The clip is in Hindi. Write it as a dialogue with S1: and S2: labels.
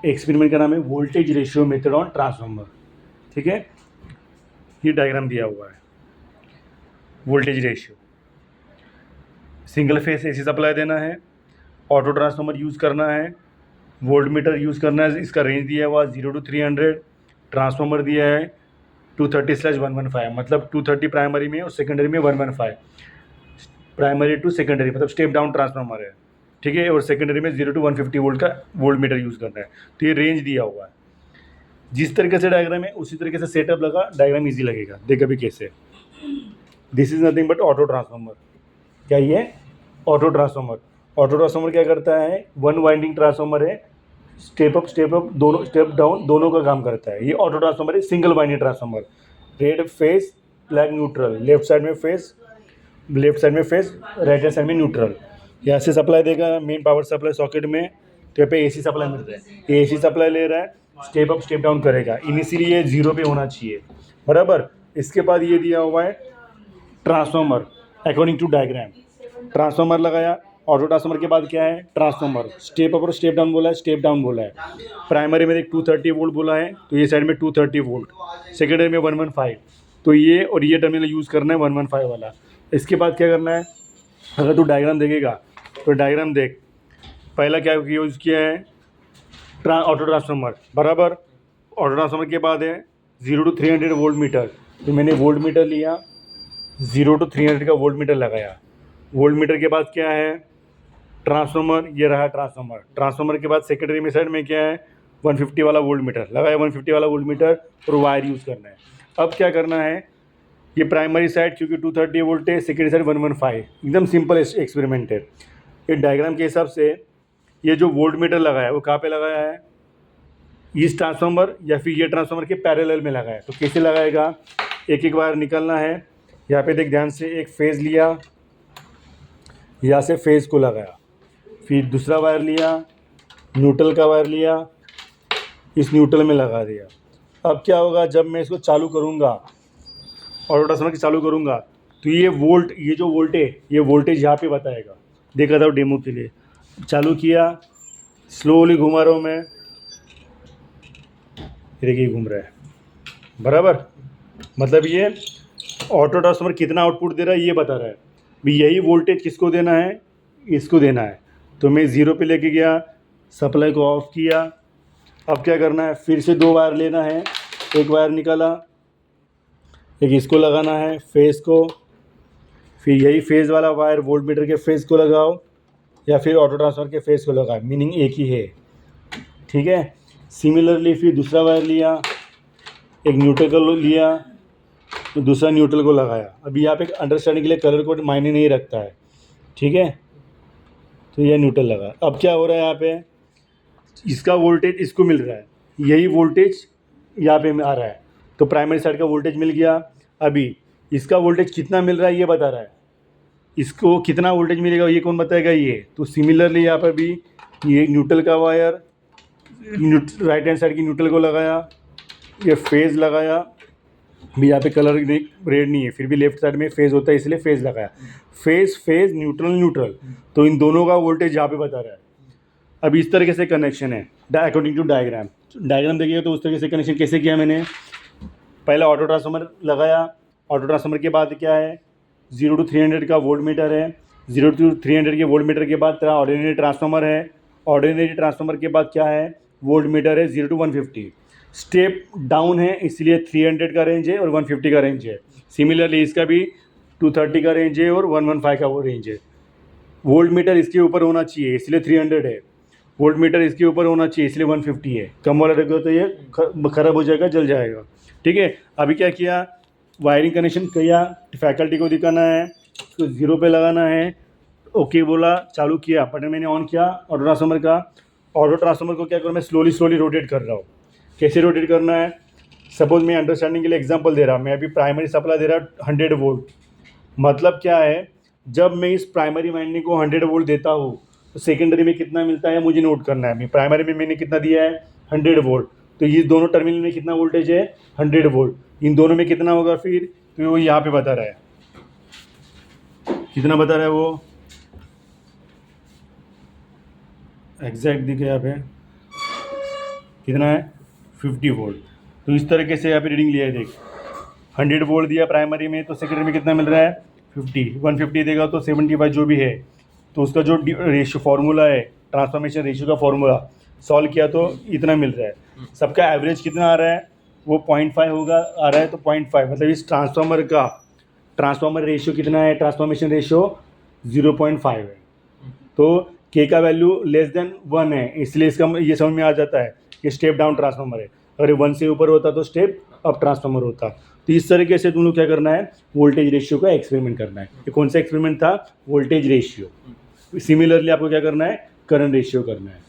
S1: एक्सपेरिमेंट का नाम है voltage ratio method on transformer. ठीक है, ये डायग्राम दिया हुआ है। Voltage ratio, single phase AC supply देना है, ऑटो ट्रांसफार्मर यूज़ करना है, वोल्ट मीटर यूज़ करना है, इसका रेंज दिया हुआ 0 to 300, ट्रांसफार्मर दिया है 230/115, मतलब 230 प्राइमरी में और सेकेंडरी में 115, प्राइमरी टू सेकेंडरी मतलब स्टेप डाउन ट्रांसफार्मर है। ठीक है, और सेकेंडरी में 0 to 150 वोल्ट का वोल्ट मीटर यूज़ करना है। तो ये रेंज दिया हुआ है। जिस तरीके से डायग्राम है उसी तरीके से सेटअप लगा, डायग्राम इजी लगेगा। देख अभी कैसे, this is nothing but auto transformer. क्या ये ऑटो ट्रांसफार्मर? ऑटो ट्रांसफार्मर क्या करता है, वन वाइंडिंग ट्रांसफार्मर है, स्टेप अप दोनों, स्टेप डाउन दोनों का काम करता है। ये ऑटो ट्रांसफार्मर है, single winding transformer, red face black neutral, left side में फेस, राइट हैंड साइड में न्यूट्रल। यहाँ से सप्लाई देगा मेन पावर सप्लाई सॉकेट में, तो यहाँ पे एसी सप्लाई मिल रहा है, ये एसी सप्लाई ले रहा है, स्टेप अप स्टेप डाउन करेगा। इनिशियली ये 0 पे होना चाहिए, बराबर। इसके बाद ये दिया हुआ है transformer according to diagram, transformer लगाया। ऑटो ट्रांसफार्मर के बाद क्या है, ट्रांसफार्मर, स्टेप अप और स्टेप डाउन बोला है, स्टेप डाउन बोला है। प्राइमरी में 230 वोल्ट बोला है, तो ये साइड में 230 वोल्ट, सेकेंडरी में 115, तो ये और ये टर्मिनल यूज़ करना है 115 वाला। इसके बाद क्या करना है, अगर तू डायग्राम देखेगा तो डायग्राम देख, पहला क्या यूज़ किया है, ऑटो ट्रांसफार्मर, बराबर। ऑटो ट्रांसफार्मर के बाद है 0 to 300 वोल्ट मीटर, तो मैंने वोल्ट मीटर लिया, 0 to 300 का वोल्ट मीटर लगाया। वोल्ट मीटर के बाद क्या है, ट्रांसफार्मर, ये रहा ट्रांसफार्मर। ट्रांसफार्मर के बाद सेकेंडरी में साइड में क्या है, 150 वाला वोल्ट मीटर लगाया, 150 वाला वोल्ट मीटर और वायर यूज़ करना है। अब क्या करना है, ये प्राइमरी साइड क्योंकि 230 वोल्ट है, सेकेंडरी साइड 115, एकदम सिंपल एक्सपेरिमेंट है। ये डायग्राम के हिसाब से ये जो वोल्ट मीटर लगाया है वो कहाँ पे लगाया है, इस ट्रांसफार्मर या फिर ये ट्रांसफार्मर के पैरेलल में लगाया है। तो कैसे लगाएगा, एक एक वायर निकलना है। यहाँ पे देख ध्यान से, एक फेज़ लिया, यहाँ से फेज़ को लगाया, फिर दूसरा वायर लिया, न्यूट्रल का वायर लिया, इस न्यूट्रल में लगा दिया। अब क्या होगा, जब मैं इसको चालू करूँगा, ऑटो ट्रांसफार्मर की चालू करूँगा, तो ये वोल्ट, ये जो ये वोल्टेज यहाँ पे बताएगा। देखा था डेमो के लिए, चालू किया, स्लोली घुमा रहा हूँ मैं, देखिए घूम रहा है, बराबर। मतलब ये ऑटो ट्रांसफार्मर कितना आउटपुट दे रहा है ये बता रहा है। भी यही वोल्टेज किसको देना है, इसको देना है। तो मैं 0 पे लेके गया, सप्लाई को ऑफ किया। अब क्या करना है, फिर से 2 वायर लेना है, एक वायर निकाला, एक इसको लगाना है फेज़ को, फिर यही फेज़ वाला वायर वोल्ट मीटर के फेज़ को लगाओ या फिर ऑटो ट्रांसफार्मर के फेज़ को लगाओ, मीनिंग एक ही है। ठीक है, सिमिलरली फिर दूसरा वायर लिया, एक न्यूट्रल को लिया, तो दूसरा न्यूट्रल को लगाया। अभी यहाँ पे अंडरस्टैंडिंग के लिए कलर कोड मायने नहीं रखता है, ठीक है। तो यह न्यूट्रल लगा। अब क्या हो रहा है, यहाँ पे इसका वोल्टेज इसको मिल रहा है, यही वोल्टेज यहाँ पे आ रहा है, तो प्राइमरी साइड का वोल्टेज मिल गया। अभी इसका वोल्टेज कितना मिल रहा है ये बता रहा है, इसको कितना वोल्टेज मिलेगा ये कौन बताएगा, ये। तो सिमिलरली यहाँ पर भी ये न्यूट्रल का वायर, राइट हैंड साइड की न्यूट्रल को लगाया, ये फेज़ लगाया, भी यहाँ पे कलर रेड नहीं है, फिर भी लेफ्ट साइड में फेज़ होता है इसलिए फेज़ लगाया, फेज़ न्यूट्रल न्यूट्रल, तो इन दोनों का वोल्टेज यहाँ पे बता रहा है। अब इस तरीके से कनेक्शन है अकॉर्डिंग टू डायग्राम। डायग्राम देखिए तो उस तरीके से कनेक्शन कैसे किया मैंने, पहला ऑटो ट्रांसफार्मर लगाया, ऑटो ट्रांसफार्मर के बाद क्या है, 0 to 300 का वोल्ट मीटर है, 0 to 300 के वोल्ट मीटर के बाद तेरा ऑर्डिनरी ट्रांसफार्मर है, ऑर्डिनरी ट्रांसफार्मर के बाद क्या है, वोल्ट मीटर है 0 to 150, स्टेप डाउन है इसलिए 300 का रेंज है और 150 का रेंज है। सिमिलरली इसका भी 230 का रेंज है और 115 का वो रेंज है। वोल्ट मीटर इसके ऊपर होना चाहिए इसलिए 300 है, वोल्ट मीटर इसके ऊपर होना चाहिए इसलिए 150 है। कम वाला रखो तो ये ख़राब हो जाएगा, जल जाएगा। ठीक है, अभी क्या किया, वायरिंग कनेक्शन किया, फैकल्टी को दिखाना है, तो 0 पे लगाना है, ओके बोला, चालू किया, बटन मैंने ऑन किया ऑटो ट्रांसफार्मर का। ऑटो ट्रांसफार्मर को क्या करूँ मैं, स्लोली रोटेट कर रहा हूँ। कैसे रोटेट करना है, सपोज मैं अंडरस्टैंडिंग के लिए एग्जांपल दे रहा हूँ, मैं अभी प्राइमरी सप्लाई दे रहा 100 वोल्ट, मतलब क्या है, जब मैं इस प्राइमरी वाइंडिंग को 100 वोल्ट देता हूँ तो सेकेंडरी में कितना मिलता है मुझे नोट करना है। मैं प्राइमरी में मैंने कितना दिया है 100 वोल्ट, तो ये दोनों टर्मिनल में कितना वोल्टेज है 100 वोल्ट, इन दोनों में कितना होगा फिर, तो वो यहाँ पे बता रहा है, कितना बता रहा है वो एग्जैक्ट दिखे यहाँ पे कितना है 50 वोल्ट। तो इस तरीके से यहाँ पे रीडिंग लिया है देख, 100 वोल्ट दिया प्राइमरी में, तो सेकेंडरी में कितना मिल रहा है 50, 150 देगा तो 75 जो भी है, तो उसका जो रेशियो फार्मूला है, ट्रांसफॉर्मेशन रेशियो का फार्मूला सॉल्व किया तो इतना मिल रहा है। सबका एवरेज कितना आ रहा है, वो 0.5 होगा, आ रहा है तो 0.5, मतलब इस ट्रांसफार्मर का ट्रांसफार्मर रेशियो कितना है, ट्रांसफॉर्मेशन रेशियो 0.5 है। तो के का वैल्यू लेस देन 1 है, इसलिए इसका ये समझ में आ जाता है कि स्टेप डाउन ट्रांसफार्मर है। अगर 1 से ऊपर होता तो स्टेप अप ट्रांसफार्मर होता। तो इस तरीके से तुम लोग क्या करना है, वोल्टेज रेशियो का एक्सपेरिमेंट करना है। ये कौन सा एक्सपेरिमेंट था, वोल्टेज रेशियो। सिमिलरली आपको क्या करना है, करंट रेशियो करना है।